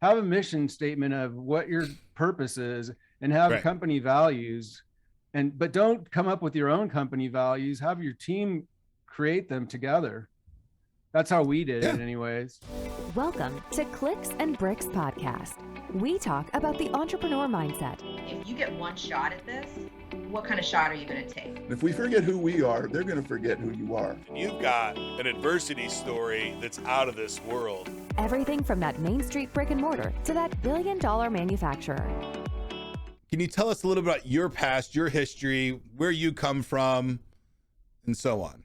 have a mission statement of what your purpose is and have Right. company values. But don't come up with your own company values. Have your team create them together. That's how we did Yeah. it anyways. Welcome to Clicks and Bricks Podcast. We talk about the entrepreneur mindset. If you get one shot at this, what kind of shot are you going to take? If we forget who we are, they're going to forget who you are. You've got an adversity story that's out of this world. Everything from that Main Street brick and mortar to that billion-dollar manufacturer. Can you tell us a little bit about your past, your history, where you come from, and so on?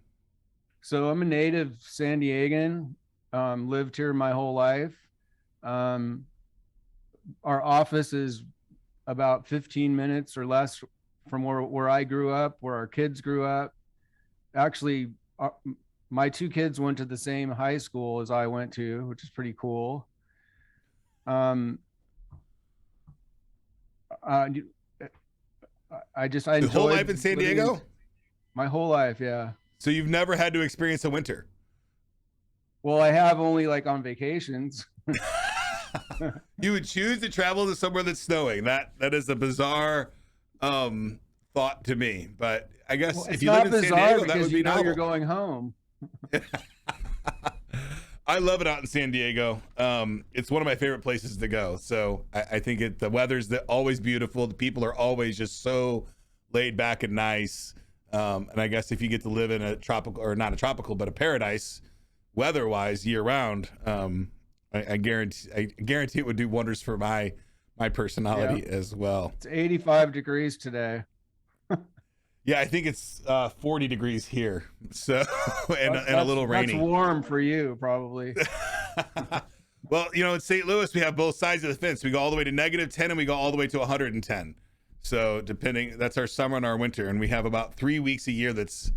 So I'm a native San Diegan, lived here my whole life. Our office is about 15 minutes or less from where I grew up, where our kids grew up. Actually, my two kids went to the same high school as I went to, which is pretty cool. I The whole life in San Diego? My whole life, yeah. So you've never had to experience a winter? Well, I have only like on vacations. You would choose to travel to somewhere that's snowing. That is a bizarre thought to me. But I guess Well, if it's you live not in San bizarre Diego, that because would be you know novel. you're going home. I love it out in San Diego. It's one of my favorite places to go. So I think the weather's always beautiful. The people are always just so laid back and nice. And I guess if you get to live in a tropical, or not a tropical, but a paradise, weather-wise, year-round, I guarantee it would do wonders for my personality as well. It's 85 degrees today. Yeah, I think it's 40 degrees here. So and a little rainy. That's warm for you, probably. Well, in St. Louis, we have both sides of the fence. We go all the way to -10 and we go all the way to 110. So that's our summer and our winter. And we have about 3 weeks a year that's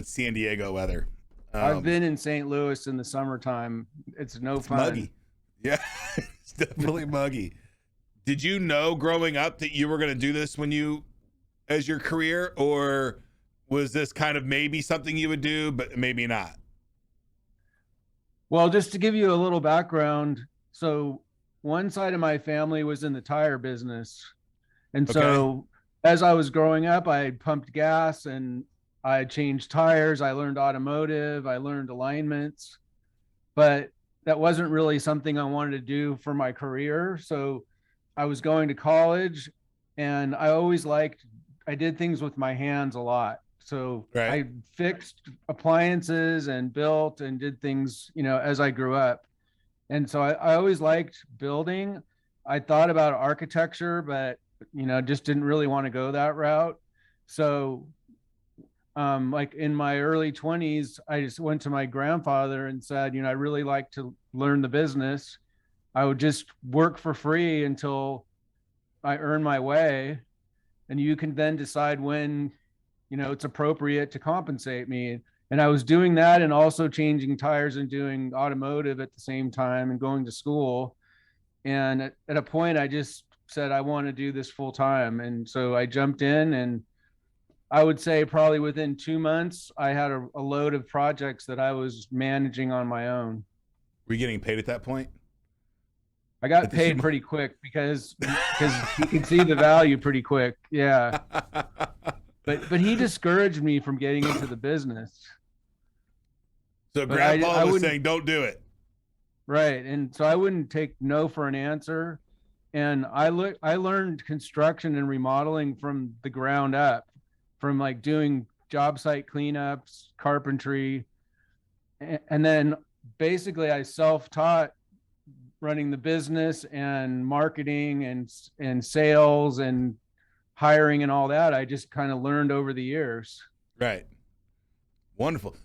San Diego weather. I've been in St. Louis in the summertime. It's fun. Muggy. Yeah, it's definitely muggy. Did you know growing up that you were going to do this as your career, or was this kind of maybe something you would do, but maybe not? Well, just to give you a little background. So one side of my family was in the tire business. And so as I was growing up, I pumped gas and I changed tires. I learned automotive. I learned alignments, but that wasn't really something I wanted to do for my career. So I was going to college and I did things with my hands a lot. So I fixed appliances and built and did things, as I grew up. And so I always liked building. I thought about architecture, but just didn't really want to go that route. So like in my early 20s, I just went to my grandfather and said, I really like to learn the business. I would just work for free until I earn my way. And you can then decide when, it's appropriate to compensate me. And I was doing that and also changing tires and doing automotive at the same time and going to school. And at a point, I just said, I want to do this full time. And so I jumped in, and I would say probably within 2 months, I had a load of projects that I was managing on my own. Were you getting paid at that point? I got paid pretty quick because you can see the value pretty quick. Yeah. But he discouraged me from getting into the business. So Grandpa was saying, don't do it. Right. And so I wouldn't take no for an answer. And I learned construction and remodeling from the ground up, from like doing job site cleanups, carpentry. And then basically I self-taught running the business and marketing and sales and hiring and all that. I just kind of learned over the years. Right. Wonderful.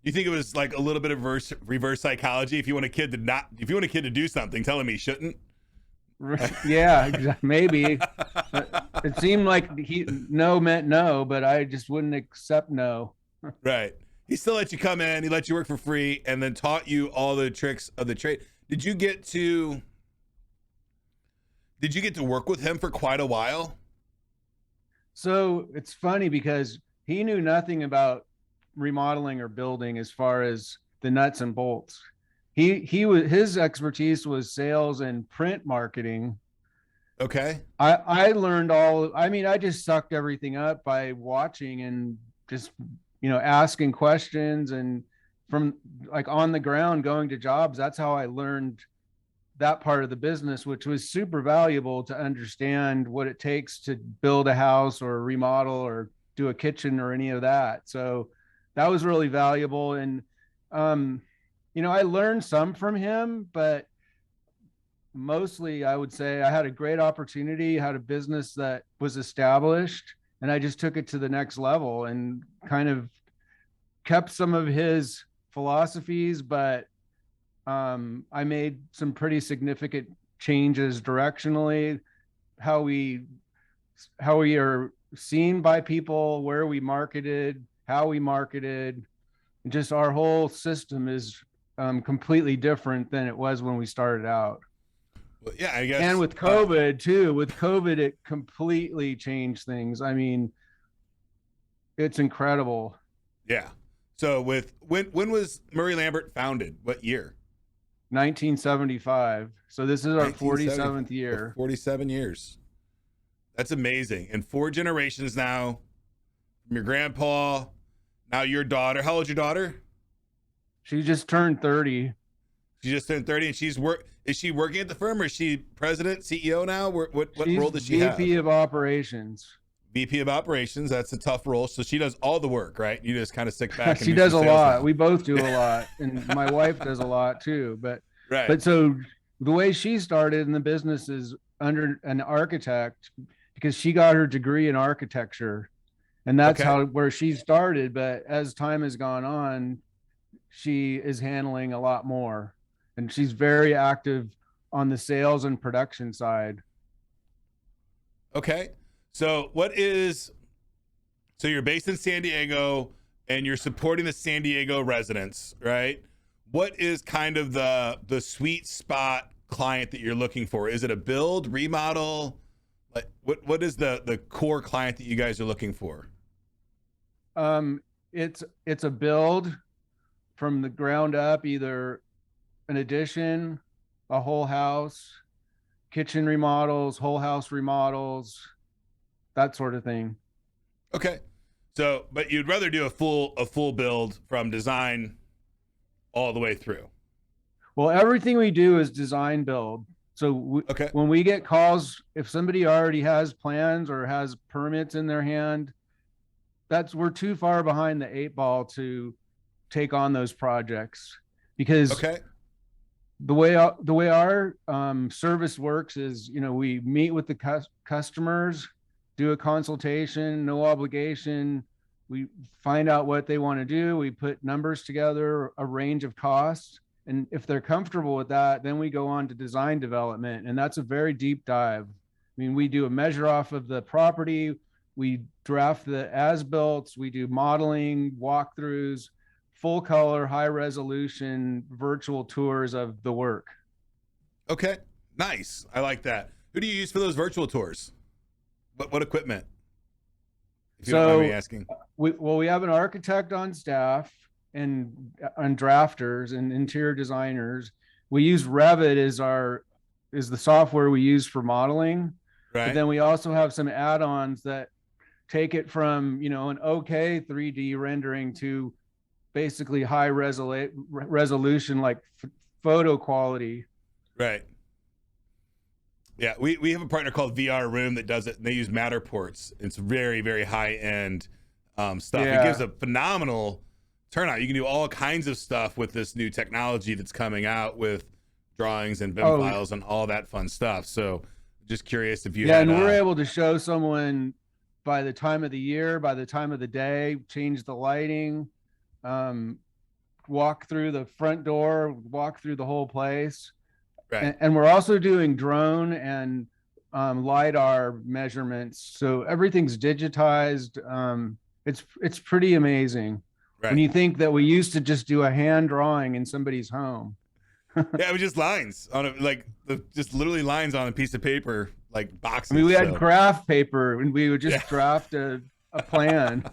You think it was like a little bit of reverse psychology? If you want a kid to do something, tell him he shouldn't. Yeah, maybe. It seemed like no meant no, but I just wouldn't accept no. Right. He still let you come in. He let you work for free, and then taught you all the tricks of the trade. Did you get to work with him for quite a while? So it's funny because he knew nothing about remodeling or building as far as the nuts and bolts. his expertise was sales and print marketing. Okay. I learned I mean, I just sucked everything up by watching and just, asking questions, and from like on the ground going to jobs. That's how I learned that part of the business, which was super valuable to understand what it takes to build a house or remodel or do a kitchen or any of that. So that was really valuable. And, I learned some from him, but mostly I would say I had a great opportunity, had a business that was established, and I just took it to the next level and kind of kept some of his philosophies, but I made some pretty significant changes directionally, how we are seen by people, where we marketed, how we marketed, and just our whole system is completely different than it was when we started out. Well, yeah, I guess. And with COVID too, it completely changed things. I mean, it's incredible. Yeah. So when was Murray Lambert founded? What year? 1975. So this is our 47th year. 47 years. That's amazing. And 4 generations now, from your grandpa, now your daughter. How old's your daughter? She just turned 30. She just turned 30, and is she working at the firm, or is she president, CEO now? What role does she have? VP of operations. VP of operations. That's a tough role. So she does all the work, right? You just kind of sit back. She does a lot. We both do a lot, and my wife does a lot too. But right. But so the way she started in the business is under an architect, because she got her degree in architecture, and that's where she started. But as time has gone on, she is handling a lot more, and she's very active on the sales and production side. Okay. So so you're based in San Diego and you're supporting the San Diego residents, right? What is kind of the sweet spot client that you're looking for? Is it a build, remodel? Like what is the core client that you guys are looking for? It's a build from the ground up, either an addition, a whole house, kitchen remodels, whole house remodels, that sort of thing. Okay. So, but you'd rather do a full build from design all the way through. Well, everything we do is design build. So when we get calls, if somebody already has plans or has permits in their hand, we're too far behind the 8 ball to take on those projects, because the way our service works is, we meet with the customers, do a consultation, no obligation. We find out what they want to do. We put numbers together, a range of costs. And if they're comfortable with that, then we go on to design development. And that's a very deep dive. I mean, we do a measure off of the property. We draft the as-built. We do modeling, walkthroughs, full color, high resolution, virtual tours of the work. Okay. Nice. I like that. Who do you use for those virtual tours? What equipment? If you don't mind me asking. We have an architect on staff and drafters and interior designers. We use Revit is the software we use for modeling. Right. But then we also have some add-ons that take it from, an okay 3D rendering to basically high resolution, like photo quality. Right. Yeah, we have a partner called VR Room that does it, and they use Matterports. It's very, very high-end stuff. Yeah. It gives a phenomenal turnout. You can do all kinds of stuff with this new technology that's coming out with drawings and BIM files and all that fun stuff. So just curious if you and we're able to show someone by the time of the year, by the time of the day, change the lighting, walk through the front door, walk through the whole place. Right. And we're also doing drone and LiDAR measurements. So everything's digitized. It's pretty amazing. Right. When you think that we used to just do a hand drawing in somebody's home. Yeah, it was just lines on it, just literally lines on a piece of paper, like boxes. I mean, we had graph paper and we would just draft a plan.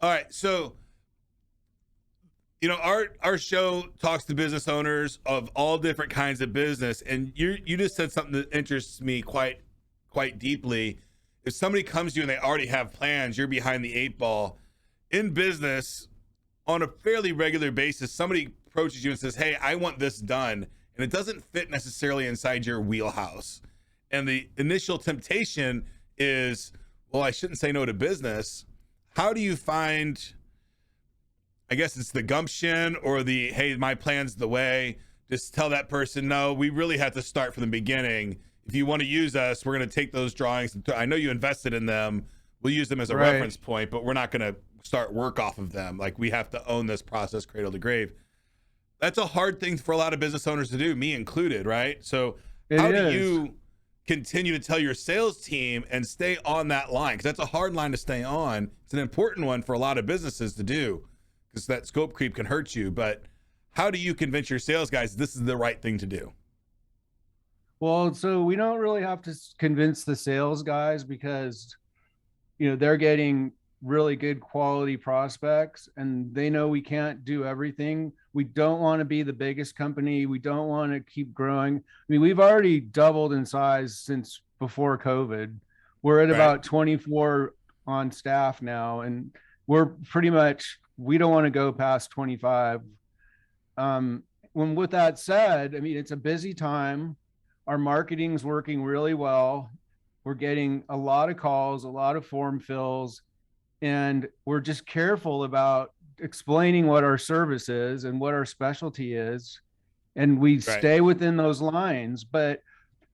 All right. So You know, our show talks to business owners of all different kinds of business, and you just said something that interests me quite deeply. If somebody comes to you and they already have plans, you're behind the 8 ball. In business, on a fairly regular basis, somebody approaches you and says, "Hey, I want this done," and it doesn't fit necessarily inside your wheelhouse. And the initial temptation is, well, I shouldn't say no to business. How do you find, I guess it's the gumption or the, hey, my plan's the way, just tell that person, no, we really have to start from the beginning. If you want to use us, we're going to take those drawings. I know you invested in them. We'll use them as a reference point, but we're not going to start work off of them. Like, we have to own this process cradle to grave. That's a hard thing for a lot of business owners to do, me included, right? So how do you continue to tell your sales team and stay on that line? Because that's a hard line to stay on. It's an important one for a lot of businesses to do, because that scope creep can hurt you. But how do you convince your sales guys this is the right thing to do? Well, so we don't really have to convince the sales guys, because, you know, they're getting really good quality prospects and they know we can't do everything. We don't want to be the biggest company. We don't want to keep growing. I mean, we've already doubled in size since before COVID. We're at about 24 on staff now, and we're pretty much, we don't want to go past 25. When with that said, I mean, it's a busy time. Our marketing's working really well. We're getting a lot of calls, a lot of form fills, and we're just careful about explaining what our service is and what our specialty is. And we stay within those lines. But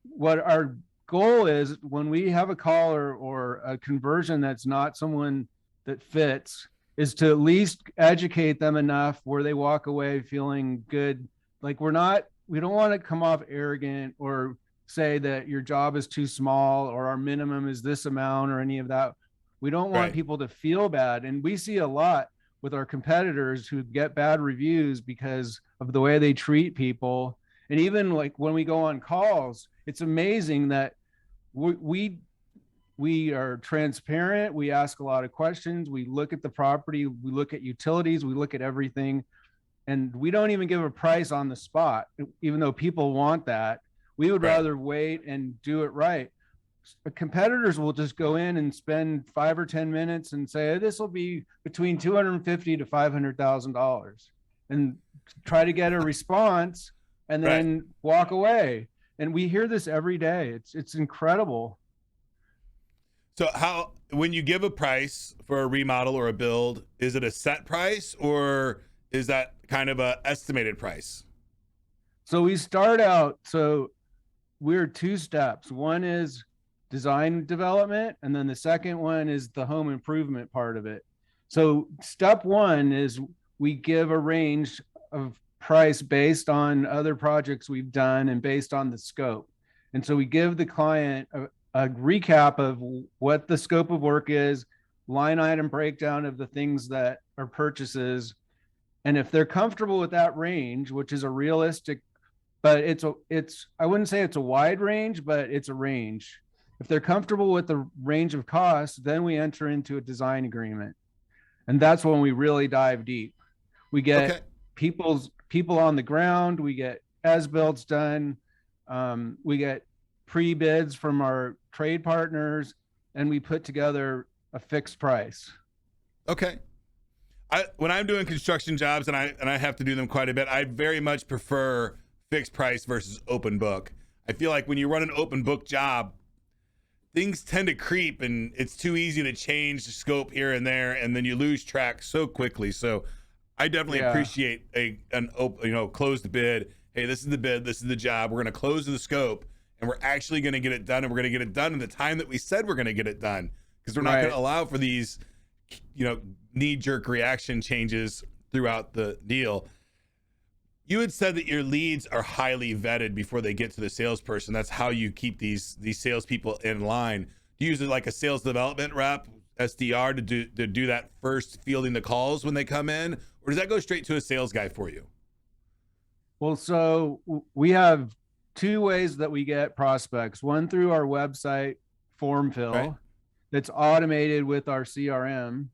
what our goal is, when we have a call or a conversion that's not someone that fits, is to at least educate them enough where they walk away feeling good. Like, we don't want to come off arrogant or say that your job is too small or our minimum is this amount or any of that. We don't want people to feel bad. And we see a lot with our competitors who get bad reviews because of the way they treat people. And even like when we go on calls, it's amazing that we are transparent. We ask a lot of questions. We look at the property. We look at utilities. We look at everything. And we don't even give a price on the spot, even though people want that. We would rather wait and do it right. Competitors will just go in and spend 5 or 10 minutes and say, hey, this will be between $250,000 to $500,000, and try to get a response and then walk away. And we hear this every day. It's incredible. So when you give a price for a remodel or a build, is it a set price or is that kind of a estimated price? So we start out, so we're 2 steps. One is design development, and then the second one is the home improvement part of it. So step 1 is we give a range of price based on other projects we've done and based on the scope. And so we give the client a recap of what the scope of work is, line item breakdown of the things that are purchases. And if they're comfortable with that range, which is a realistic, but I wouldn't say it's a wide range, but it's a range. If they're comfortable with the range of costs, then we enter into a design agreement. And that's when we really dive deep. We get people on the ground, we get as-builts done, we get pre-bids from our trade partners, and we put together a fixed price. Okay. When I'm doing construction jobs, and I have to do them quite a bit, I very much prefer fixed price versus open book. I feel like when you run an open book job, things tend to creep and it's too easy to change the scope here and there, and then you lose track so quickly. So I definitely appreciate an open, closed bid. Hey, this is the bid, this is the job. We're going to close the scope, and we're actually going to get it done, and we're going to get it done in the time that we said we're going to get it done, because we're not going to allow for these, knee-jerk reaction changes throughout the deal. You had said that your leads are highly vetted before they get to the salesperson. That's how you keep these salespeople in line. Do you use it like a sales development rep, SDR, to do that first fielding the calls when they come in, or does that go straight to a sales guy for you? Well, so we have 2 ways that we get prospects. One through our website form fill that's automated with our CRM.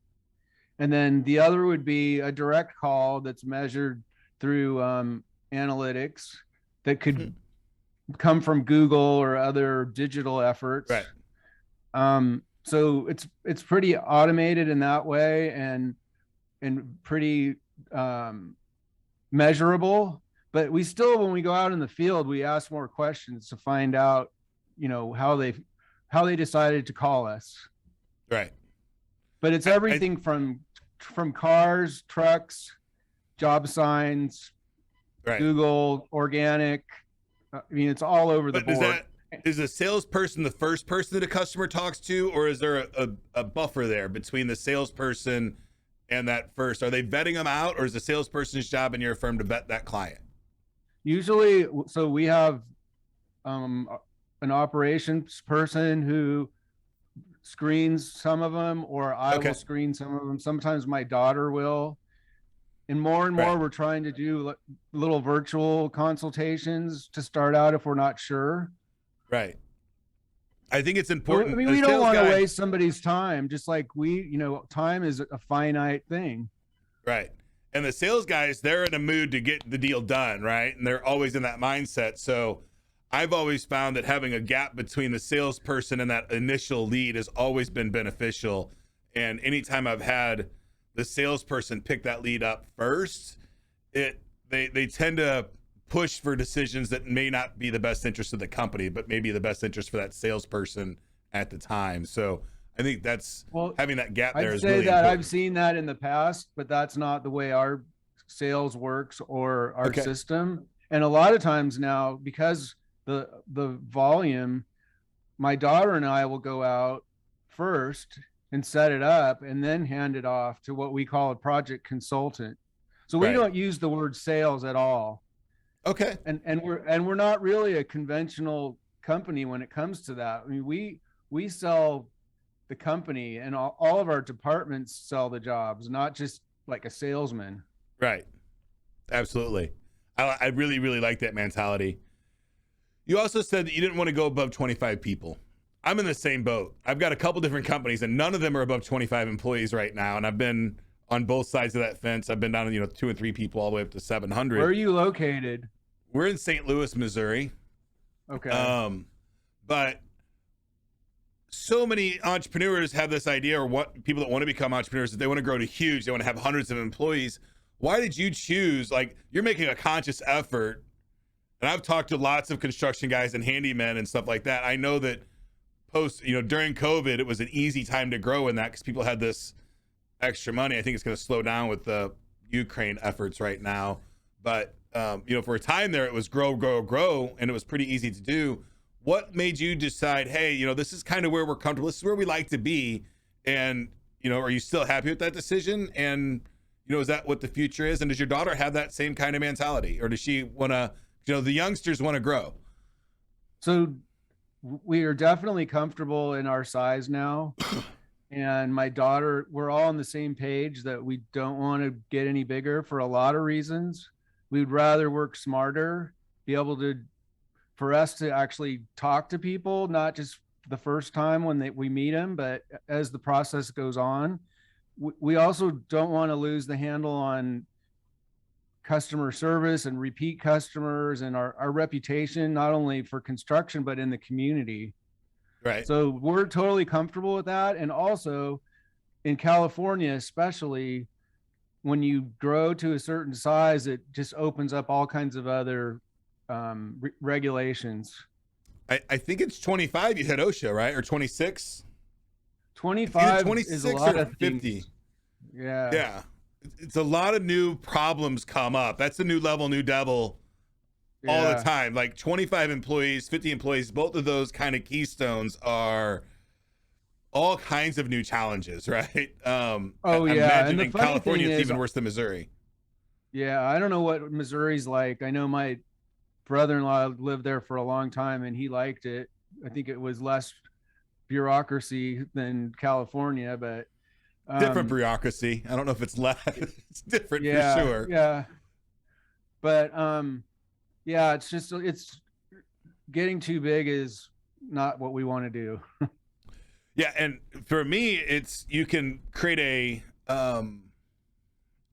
And then the other would be a direct call that's measured through analytics that could come from Google or other digital efforts. Right. So it's pretty automated in that way, and pretty measurable. But we still, when we go out in the field, we ask more questions to find out, how they decided to call us. Right. But it's everything from cars, trucks, job signs, right. Google, organic. I mean, it's all over the board. Is a salesperson the first person that a customer talks to, or is there a buffer there between the salesperson and that first? Are they vetting them out, or is the salesperson's job in your firm to vet that client? Usually, so we have an operations person who screens some of them, or I will screen some of them. Sometimes my daughter will. And more we're trying to do little virtual consultations to start out if we're not sure. Right. I think it's important. I mean, we don't want to waste somebody's time, just like time is a finite thing. Right. And the sales guys, they're in a mood to get the deal done, right? And they're always in that mindset. So I've always found that having a gap between the salesperson and that initial lead has always been beneficial. And anytime I've had the salesperson pick that lead up first, they tend to push for decisions that may not be the best interest of the company, but maybe the best interest for that salesperson at the time. So I think that's having that gap there is really important. I've seen that in the past, but that's not the way our sales works or our system. And a lot of times now, because the volume, my daughter and I will go out first and set it up and then hand it off to what we call a project consultant. So we don't use the word sales at all. Okay. And we're not really a conventional company when it comes to that. I mean, we sell the company, and all of our departments sell the jobs, not just like a salesman. Right. Absolutely. I really, really like that mentality. You also said that you didn't want to go above 25 people. I'm in the same boat. I've got a couple different companies, and none of them are above 25 employees right now. And I've been on both sides of that fence. I've been down to 2 and 3 people all the way up to 700. Where are you located? We're in St. Louis, Missouri. Okay. But so many entrepreneurs have this idea, or what people that want to become entrepreneurs, that they want to grow to huge. They want to have hundreds of employees. Why did you choose? Like, you're making a conscious effort. And I've talked to lots of construction guys and handymen and stuff like that. I know that during COVID, it was an easy time to grow in that because people had this extra money. I think it's going to slow down with the Ukraine efforts right now. But, for a time there, it was grow, and it was pretty easy to do. What made you decide, hey, this is kind of where we're comfortable. This is where we like to be. And, are you still happy with that decision? And, is that what the future is? And does your daughter have that same kind of mentality? Or does she want to, the youngsters want to grow? So we are definitely comfortable in our size now. And my daughter, we're all on the same page that we don't want to get any bigger for a lot of reasons. We'd rather work smarter, be able to, for us to actually talk to people, not just the first time when we meet them, but as the process goes on. We also don't want to lose the handle on customer service and repeat customers and our reputation, not only for construction, but in the community. Right. So we're totally comfortable with that. And also in California, especially when you grow to a certain size, it just opens up all kinds of other regulations. I think it's 25 you hit OSHA, right? Or 26? 25 is a lot of 50. Things. Yeah. It's a lot of new problems come up. That's a new level, new devil all the time. Like 25 employees, 50 employees, both of those kind of keystones are all kinds of new challenges, right? And in California, it's even worse than Missouri. Yeah, I don't know what Missouri's like. I know my brother-in-law lived there for a long time, and he liked it. I think it was less bureaucracy than California, but different bureaucracy. I don't know if it's less. It's different for sure. Yeah. But it's getting too big is not what we want to do. Yeah, and for me, you can create a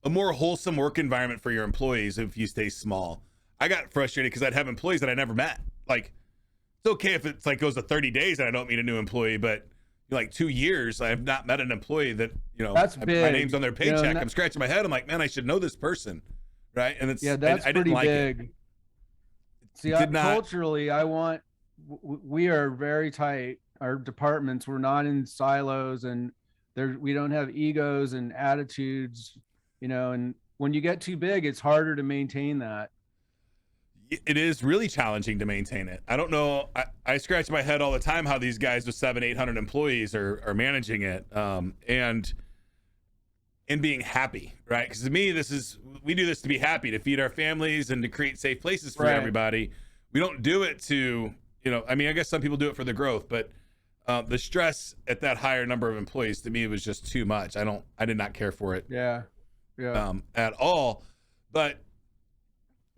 more wholesome work environment for your employees if you stay small. I got frustrated because I'd have employees that I never met. Like, it's okay if it's like goes to 30 days and I don't meet a new employee, but like 2 years, I have not met an employee that, That's my big. name's on their paycheck. I'm scratching my head. I'm like, man, I should know this person. Right. And it's, that's I pretty didn't like big. it. See, culturally, we are very tight. Our departments, we're not in silos, and we don't have egos and attitudes, and when you get too big, it's harder to maintain that. It is really challenging to maintain it. I don't know. I scratch my head all the time how these guys with 700-800 employees are managing it, and being happy, right? Because to me, we do this to be happy, to feed our families and to create safe places for everybody. We don't do it to, I guess some people do it for the growth, but the stress at that higher number of employees to me was just too much. I did not care for it. Yeah. At all. But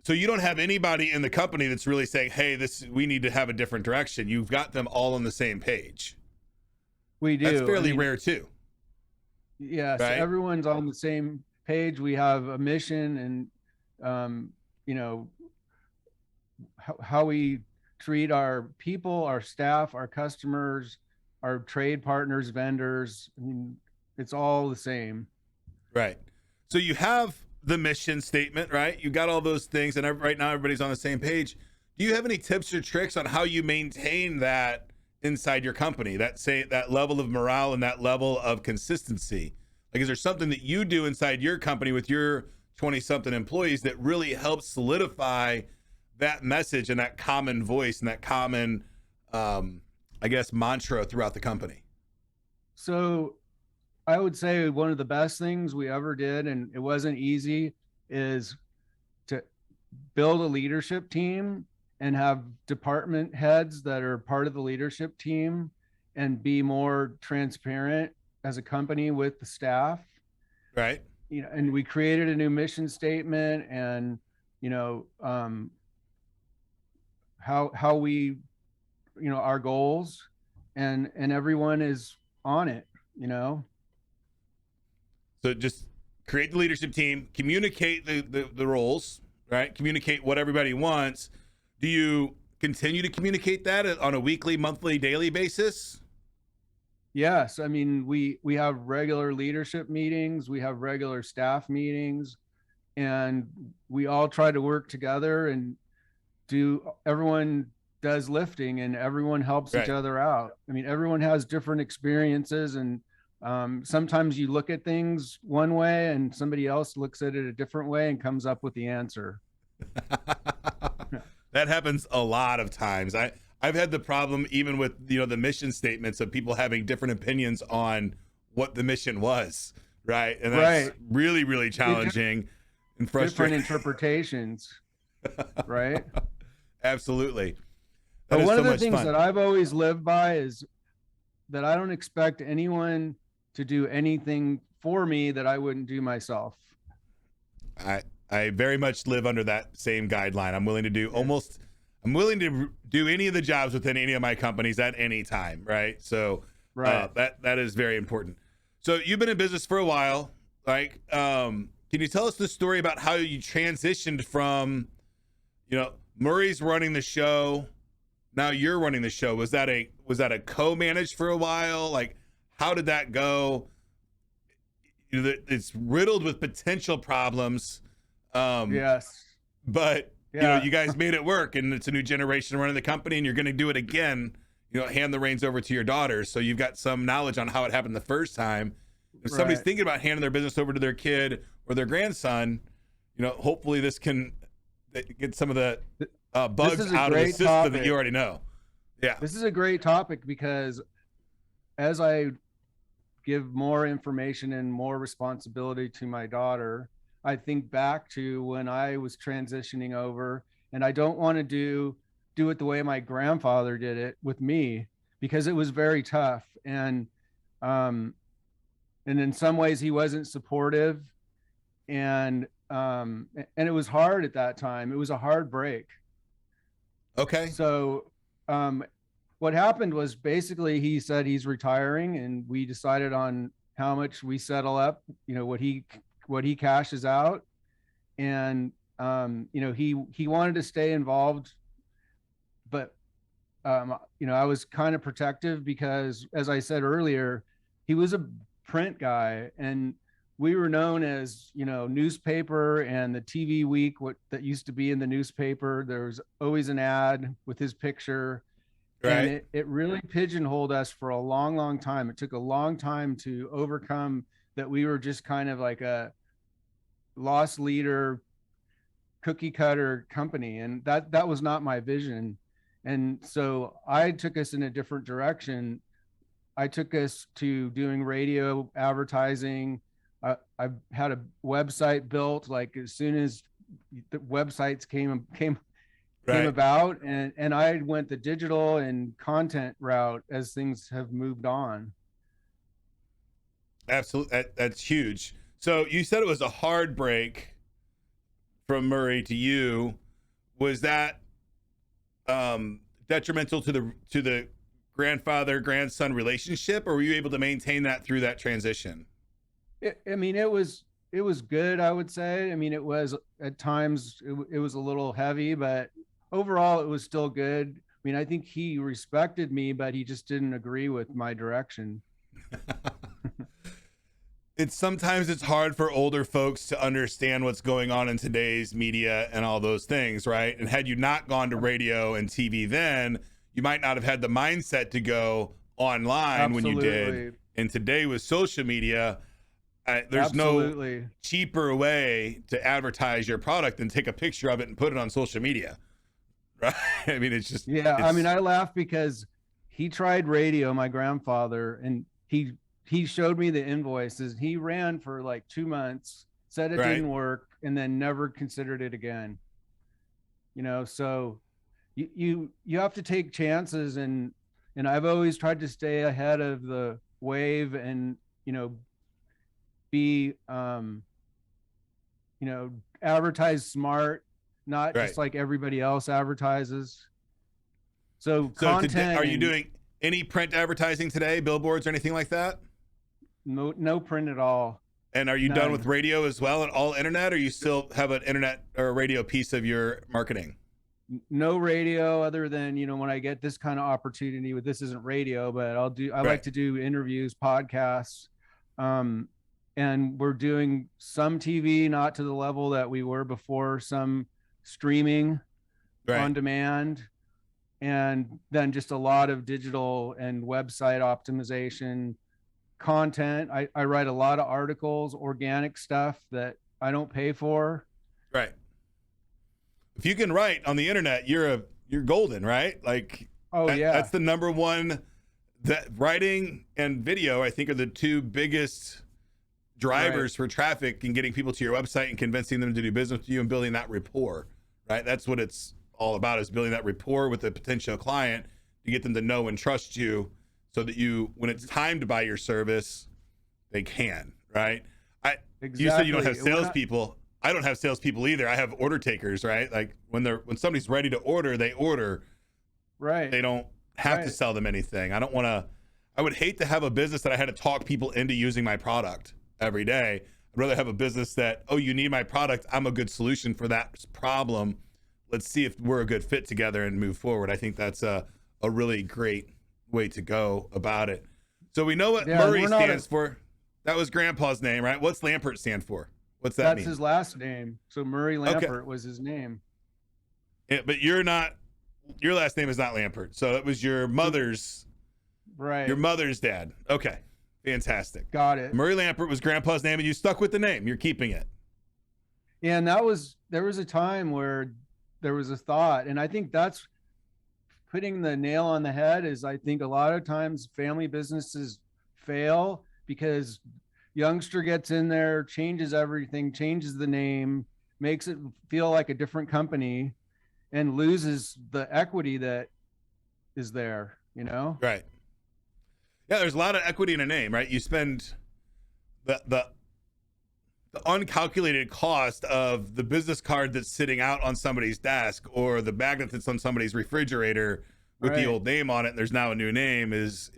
so you don't have anybody in the company that's really saying, hey, we need to have a different direction. You've got them all on the same page. We do. That's fairly rare too. Yes. Right? Everyone's on the same page. We have a mission, and, how we treat our people, our staff, our customers, our trade partners, vendors. I mean, it's all the same. Right. So you have the mission statement, right? You got all those things, and right now everybody's on the same page. Do you have any tips or tricks on how you maintain that inside your company, that level of morale and that level of consistency? Like, is there something that you do inside your company with your 20-something employees that really helps solidify that message and that common voice and that common, mantra throughout the company? So I would say one of the best things we ever did, and it wasn't easy, is to build a leadership team and have department heads that are part of the leadership team and be more transparent as a company with the staff. Right. And we created a new mission statement, and, how we, our goals, and everyone is on it, So just create the leadership team, communicate the roles, right? Communicate what everybody wants. Do you continue to communicate that on a weekly, monthly, daily basis? Yes. I mean, we have regular leadership meetings, we have regular staff meetings, and we all try to work together, and everyone does lifting, and everyone helps each other out. I mean, everyone has different experiences, and sometimes you look at things one way and somebody else looks at it a different way and comes up with the answer. That happens a lot of times. I've had the problem even with, the mission statements of people having different opinions on what the mission was. Right. And that's really, really challenging and frustrating. Different interpretations. Right. Absolutely. But one of the things that I've always lived by is that I don't expect anyone to do anything for me that I wouldn't do myself. I very much live under that same guideline. I'm willing to do any of the jobs within any of my companies at any time. Right. So that is very important. So you've been in business for a while. Like, can you tell us the story about how you transitioned from, Murray's running the show, now you're running the show? Was that a co-managed for a while? Like, how did that go? It's riddled with potential problems. Yes. But you guys made it work, and it's a new generation running the company, and you're going to do it again. Hand the reins over to your daughter, so you've got some knowledge on how it happened the first time. If somebody's thinking about handing their business over to their kid or their grandson, hopefully this can get some of the bugs out of the system that you already know. Yeah. This is a great topic, because as I give more information and more responsibility to my daughter, I think back to when I was transitioning over, and I don't want to do it the way my grandfather did it with me, because it was very tough. And in some ways he wasn't supportive, and it was hard at that time. It was a hard break. Okay. So what happened was, basically he said he's retiring, and we decided on how much we settle up, what he cashes out. And he wanted to stay involved, but I was kind of protective because, as I said earlier, he was a print guy, and we were known as, newspaper and the TV week, what that used to be in the newspaper. There was always an ad with his picture. Right. And it really pigeonholed us for a long, long time. It took a long time to overcome that. We were just kind of like a loss leader, cookie cutter company. And that was not my vision. And so I took us in a different direction. I took us to doing radio advertising. I've had a website built, like as soon as the websites came about, and I went the digital and content route as things have moved on. Absolutely. That's huge. So you said it was a hard break from Murray to you. Was that detrimental to the grandfather grandson relationship, or were you able to maintain that through that transition? It was good, I would say. It was at times it was a little heavy, but overall it was still good. I think he respected me, but he just didn't agree with my direction. Sometimes it's hard for older folks to understand what's going on in today's media and all those things, right? And had you not gone to radio and TV then, you might not have had the mindset to go online. Absolutely. When you did. And today with social media, there's Absolutely. No cheaper way to advertise your product than take a picture of it and put it on social media, right? It's just... Yeah, I laugh because he tried radio, my grandfather, and he showed me the invoices. He ran for like 2 months, said it didn't work, and then never considered it again. So you have to take chances, and I've always tried to stay ahead of the wave and, be, advertise smart, not just like everybody else advertises. So content. Today, are you doing any print advertising today, billboards or anything like that? No print at all. And are you done with radio as well and all internet, or you still have an internet or a radio piece of your marketing? No radio, other than, when I get this kind of opportunity this isn't radio, but I like to do interviews, podcasts. And we're doing some TV, not to the level that we were before, some streaming on demand, and then just a lot of digital and website optimization content. I write a lot of articles, organic stuff that I don't pay for. Right. If you can write on the internet, you're golden, right? Like, that's the number one. That writing and video, I think, are the two biggest drivers for traffic and getting people to your website and convincing them to do business with you and building that rapport, right? That's what it's all about, is building that rapport with the potential client to get them to know and trust you, so that when it's time to buy your service, they can, right? Exactly. You said you don't have salespeople. I don't have salespeople either. I have order takers, right? Like when somebody's ready to order, they order. Right. They don't have to sell them anything. I would hate to have a business that I had to talk people into using my product every day. I'd rather have a business that, you need my product. I'm a good solution for that problem. Let's see if we're a good fit together and move forward. I think that's a really great way to go about it. So we know what Murray stands for. That was Grandpa's name, right? What's Lampert stand for? What's that mean? That's his last name. So Murray Lampert was his name. Yeah, but your last name is not Lampert. So it was your mother's, your mother's dad. Okay. Fantastic. Got it. Murray Lampert was Grandpa's name, and you stuck with the name. You're keeping it. Yeah, and there was a time where there was a thought, and I think that's putting the nail on the head. Is I think a lot of times family businesses fail because youngster gets in there, changes everything, changes the name, makes it feel like a different company, and loses the equity that is there, Right. Yeah, there's a lot of equity in a name, right? You spend the uncalculated cost of the business card that's sitting out on somebody's desk, or the magnet that's on somebody's refrigerator with the old name on it, and there's now a new name, is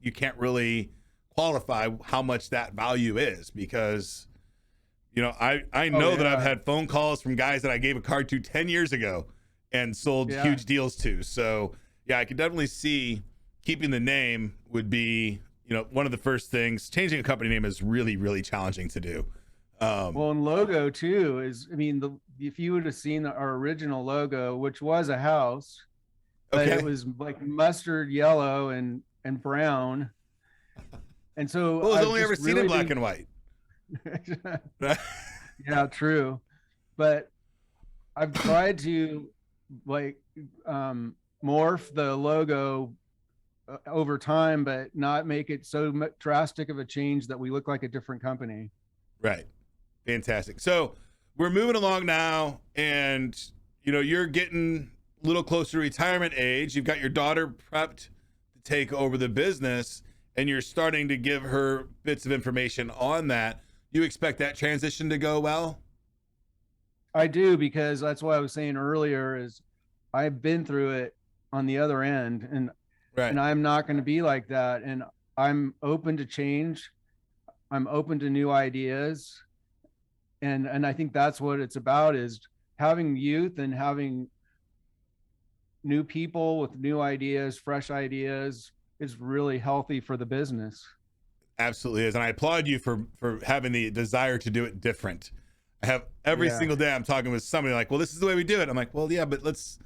you can't really qualify how much that value is, because I know that I've had phone calls from guys that I gave a card to 10 years ago and sold huge deals to. So yeah, I could definitely see keeping the name would be, one of the first things. Changing a company name is really, really challenging to do. Well, and logo too is, if you would have seen our original logo, which was a house, but it was like mustard yellow and brown. And so well, I've only ever seen it in black and white. Yeah, true. But I've tried to morph the logo over time, but not make it so drastic of a change that we look like a different company. Right. Fantastic. So we're moving along now, and you're getting a little closer to retirement age. You've got your daughter prepped to take over the business, and you're starting to give her bits of information on that. You expect that transition to go well? I do, because that's what I was saying earlier is I've been through it on the other end, and I'm not going to be like that. And I'm open to change. I'm open to new ideas. And I think that's what it's about, is having youth and having new people with new ideas, fresh ideas is really healthy for the business. Absolutely is. And I applaud you for having the desire to do it different. I have every single day I'm talking with somebody like, well, this is the way we do it. I'm like, well, yeah, but let's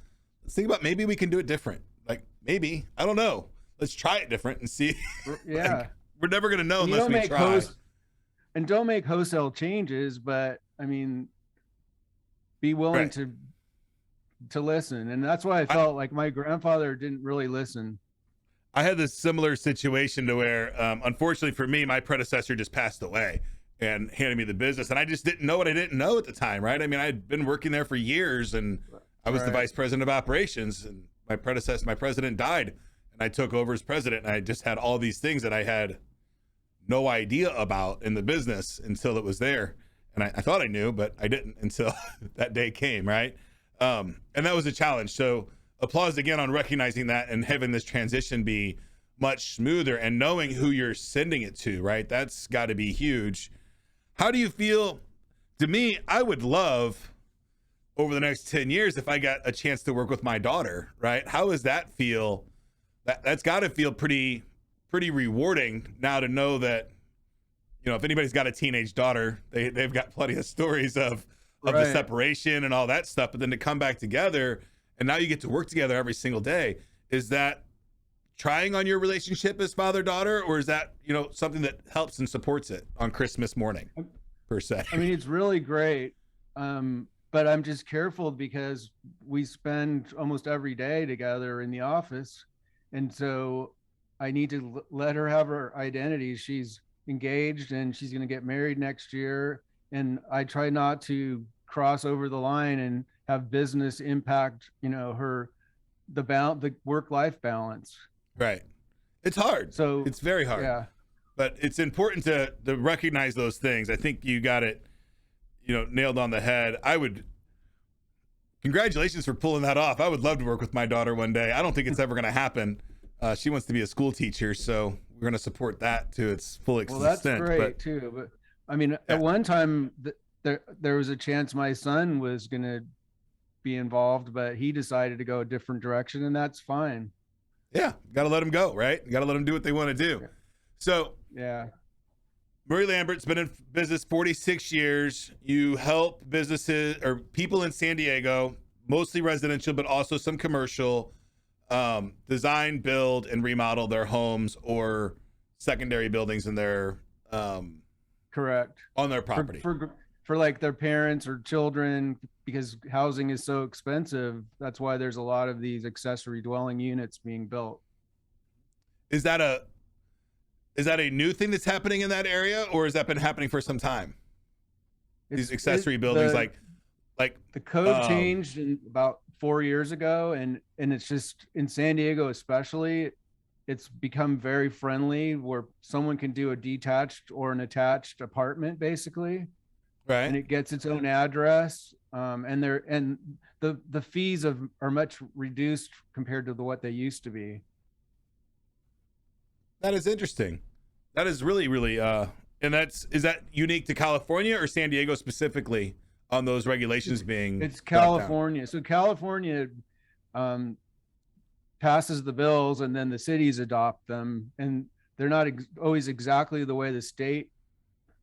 think about maybe we can do it different. Like, maybe, I don't know. Let's try it different and see. Yeah. We're never going to know unless we try. And don't make wholesale changes, but be willing to listen. And that's why I felt like my grandfather didn't really listen. I had this similar situation to where, unfortunately for me, my predecessor just passed away and handed me the business. And I just didn't know what I didn't know at the time, right? I'd been working there for years, and I was the vice president of operations, and my president died, and I took over as president, and I just had all these things that I had no idea about in the business until it was there. And I thought I knew, but I didn't until that day came, right? And that was a challenge. So applause again on recognizing that and having this transition be much smoother, and knowing who you're sending it to, right? That's got to be huge. How do you feel? To me, I would love over the next 10 years if I got a chance to work with my daughter, right? How does that feel? That's got to feel pretty rewarding now to know that, if anybody's got a teenage daughter, they've got plenty of stories of the separation and all that stuff, but then to come back together and now you get to work together every single day. Is that trying on your relationship as father-daughter, or is that, something that helps and supports it on Christmas morning per se? It's really great. But I'm just careful because we spend almost every day together in the office. And so I need to let her have her identity. She's engaged and she's going to get married next year. And I try not to cross over the line and have business impact, the work-life balance. Right. It's hard. So it's very hard. Yeah. But it's important to recognize those things. I think you got it, nailed on the head. Congratulations for pulling that off. I would love to work with my daughter one day. I don't think it's ever going to happen. She wants to be a school teacher, so we're going to support that to its full extent. Well, that's great too. But at one time there was a chance my son was going to be involved, but he decided to go a different direction, and that's fine. Yeah. Got to let them go, right? Got to let them do what they want to do. Yeah. So yeah. Murray Lambert's been in business 46 years. You help businesses or people in San Diego, mostly residential, but also some commercial, design, build, and remodel their homes or secondary buildings in their correct on their property for like their parents or children, because housing is so expensive. That's why there's a lot of these accessory dwelling units being built. Is that a new thing that's happening in that area, or has that been happening for some time? These accessory buildings, like the code changed about 4 years ago, and it's just in San Diego especially, it's become very friendly where someone can do a detached or an attached apartment basically, right? And it gets its own address, and the fees are much reduced compared to what they used to be. That is interesting. That is really, really, and is that unique to California or San Diego specifically on those regulations being? It's brought down? California. So California passes the bills and then the cities adopt them, and they're not always exactly the way the state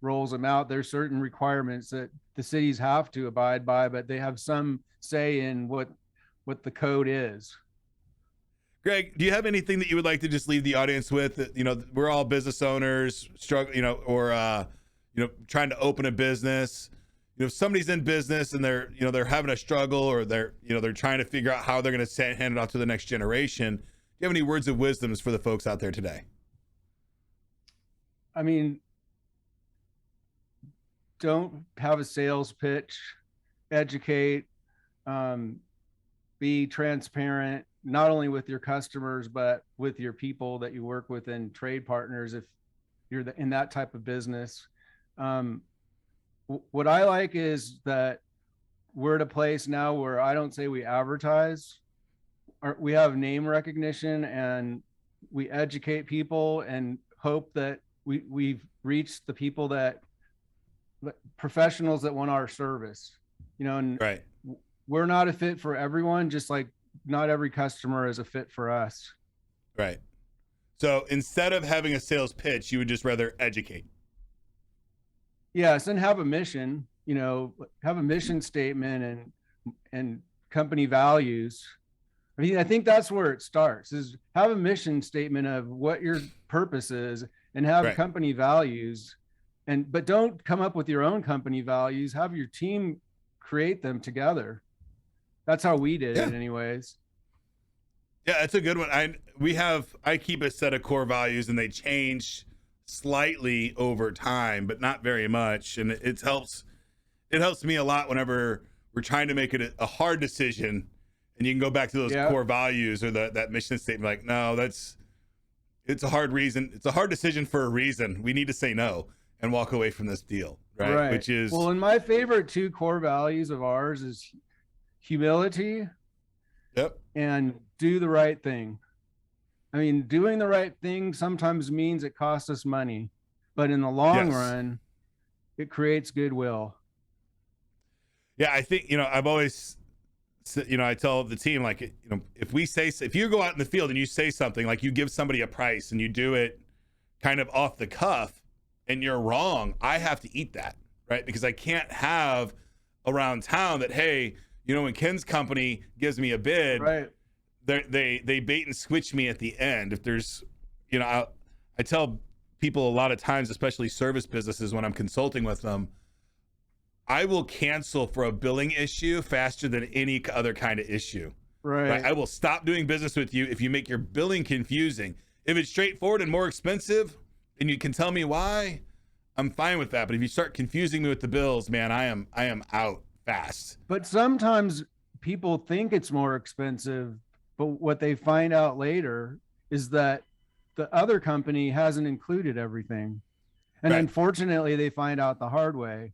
rolls them out. There's certain requirements that the cities have to abide by, but they have some say in what the code is. Greg, do you have anything that you would like to just leave the audience with? You know, we're all business owners, struggle, you know, or trying to open a business. You know, if somebody's in business and they're having a struggle, or they're trying to figure out how they're going to hand it off to the next generation. Do you have any words of wisdoms for the folks out there today? I mean, don't have a sales pitch, educate, be transparent, not only with your customers, but with your people that you work with and trade partners, if you're in that type of business. What I like is that we're at a place now where I don't say we advertise, or we have name recognition, and we educate people and hope that we've reached the people that professionals that want our service, and right. We're not a fit for everyone, just like not every customer is a fit for us. Right. So instead of having a sales pitch, you would just rather educate. Yes, and have a mission, have a mission statement and company values. I mean, I think that's where it starts, is have a mission statement of what your purpose is, and have right. company values, but don't come up with your own company values. Have your team create them together. That's how we did it anyways. Yeah, that's a good one. I keep a set of core values, and they change slightly over time, but not very much. And it helps me a lot whenever we're trying to make it a hard decision, and you can go back to those core values or that mission statement. Like, no, it's a hard reason. It's a hard decision for a reason. We need to say no and walk away from this deal. Right. Which is, well, and my favorite two core values of ours is humility. Yep. And do the right thing. I mean, doing the right thing sometimes means it costs us money, but in the long run, it creates goodwill. Yeah, I think, I've always, I tell the team, like, if you go out in the field and you say something, like you give somebody a price and you do it kind of off the cuff and you're wrong, I have to eat that, right? Because I can't have around town that, hey, when Ken's company gives me a bid, right, they bait and switch me at the end. If there's, I tell people a lot of times, especially service businesses, when I'm consulting with them, I will cancel for a billing issue faster than any other kind of issue. Right. I will stop doing business with you if you make your billing confusing. If it's straightforward and more expensive and you can tell me why, I'm fine with that. But if you start confusing me with the bills, man, I am out fast. But sometimes people think it's more expensive, but what they find out later is that the other company hasn't included everything. And unfortunately, they find out the hard way.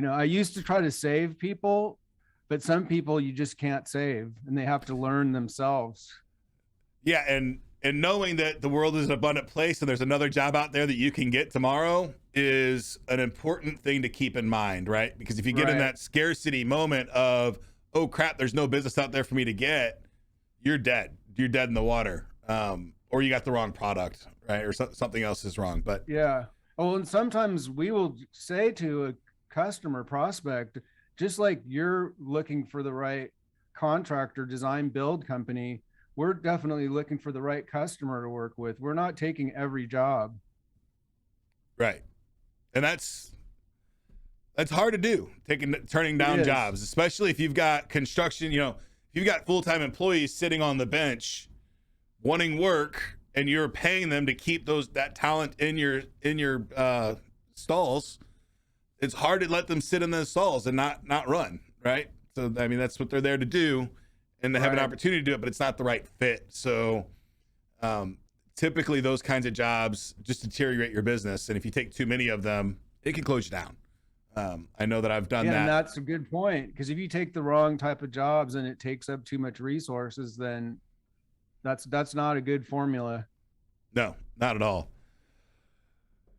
I used to try to save people, but some people you just can't save, and they have to learn themselves. Yeah, and knowing that the world is an abundant place and there's another job out there that you can get tomorrow is an important thing to keep in mind, right? Because if you get in that scarcity moment of, oh crap, there's no business out there for me to get, you're dead. You're dead in the water. Or you got the wrong product, right? Or something else is wrong. But yeah. Oh, and sometimes we will say to a customer prospect, just like you're looking for the right contractor, design, build company, we're definitely looking for the right customer to work with. We're not taking every job. Right. And that's hard to do, turning down jobs, especially if you've got construction, if you've got full-time employees sitting on the bench wanting work and you're paying them to keep that talent in your stalls. It's hard to let them sit in those stalls and not run, right? So, I mean, that's what they're there to do, and they have an opportunity to do it, but it's not the right fit. So typically those kinds of jobs just deteriorate your business. And if you take too many of them, it can close you down. I know that I've done that. And that's a good point, because if you take the wrong type of jobs and it takes up too much resources, then that's not a good formula. No, not at all.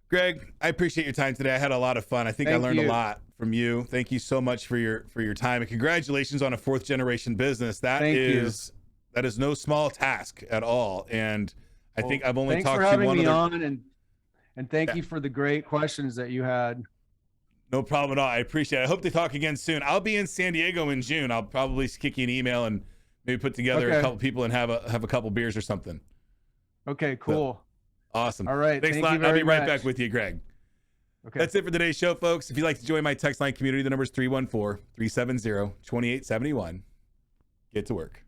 Greg, I appreciate your time today. I had a lot of fun. I think I Thank learned a you. lot from you. Thank you so much for your time, and congratulations on a 4th generation business. That Thank you. is no small task at all. And I think I've only Thanks talked for to having one me other. on, and thank you for the great questions that you had. No problem at all. I appreciate it. I hope to talk again soon. I'll be in San Diego in June. I'll probably kick you an email and maybe put together a Okay. couple people and have a couple beers or something. Okay, cool. Awesome. All right. Thanks Thank a lot. you I'll be very right much. back with you, Greg. Okay. That's it for today's show, folks. If you'd like to join my text line community, the number is 314-370-2871. Get to work.